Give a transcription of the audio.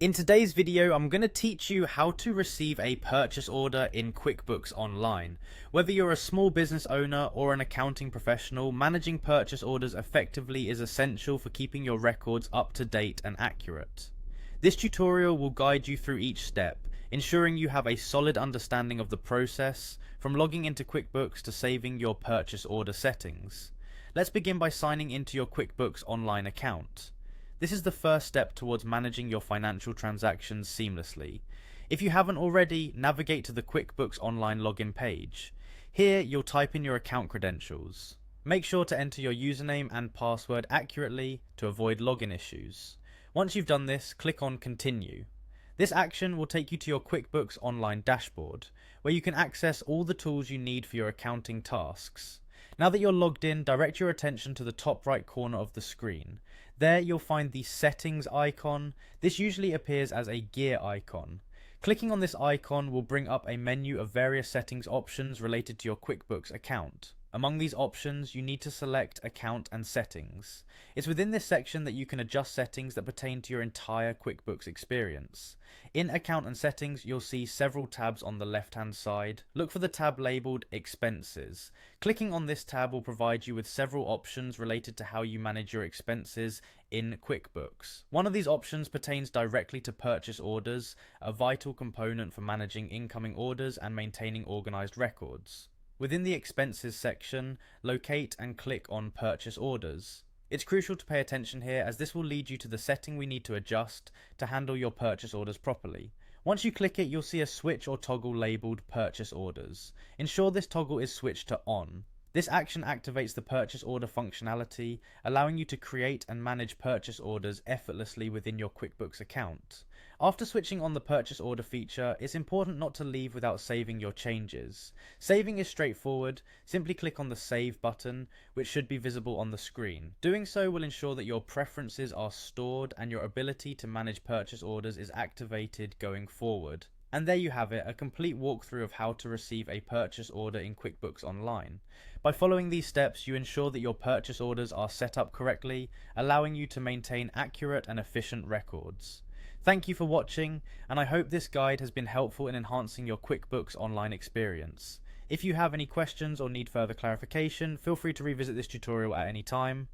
In today's video, I'm going to teach you how to receive a purchase order in QuickBooks Online. Whether you're a small business owner or an accounting professional, managing purchase orders effectively is essential for keeping your records up to date and accurate. This tutorial will guide you through each step, ensuring you have a solid understanding of the process, from logging into QuickBooks to saving your purchase order settings. Let's begin by signing into your QuickBooks Online account. This is the first step towards managing your financial transactions seamlessly. If you haven't already, navigate to the QuickBooks Online login page. Here, you'll type in your account credentials. Make sure to enter your username and password accurately to avoid login issues. Once you've done this, click on Continue. This action will take you to your QuickBooks Online dashboard, where you can access all the tools you need for your accounting tasks. Now that you're logged in, direct your attention to the top right corner of the screen. There you'll find the settings icon. This usually appears as a gear icon. Clicking on this icon will bring up a menu of various settings options related to your QuickBooks account. Among these options, you need to select Account and Settings. It's within this section that you can adjust settings that pertain to your entire QuickBooks experience. In Account and Settings, you'll see several tabs on the left-hand side. Look for the tab labeled Expenses. Clicking on this tab will provide you with several options related to how you manage your expenses in QuickBooks. One of these options pertains directly to purchase orders, a vital component for managing incoming orders and maintaining organized records. Within the Expenses section, locate and click on Purchase Orders. It's crucial to pay attention here, as this will lead you to the setting we need to adjust to handle your purchase orders properly. Once you click it, you'll see a switch or toggle labelled Purchase Orders. Ensure this toggle is switched to On. This action activates the purchase order functionality, allowing you to create and manage purchase orders effortlessly within your QuickBooks account. After switching on the purchase order feature, it's important not to leave without saving your changes. Saving is straightforward. Simply click on the Save button, which should be visible on the screen. Doing so will ensure that your preferences are stored and your ability to manage purchase orders is activated going forward. And there you have it, a complete walkthrough of how to receive a purchase order in QuickBooks Online. By following these steps, you ensure that your purchase orders are set up correctly, allowing you to maintain accurate and efficient records. Thank you for watching, and I hope this guide has been helpful in enhancing your QuickBooks Online experience. If you have any questions or need further clarification, feel free to revisit this tutorial at any time.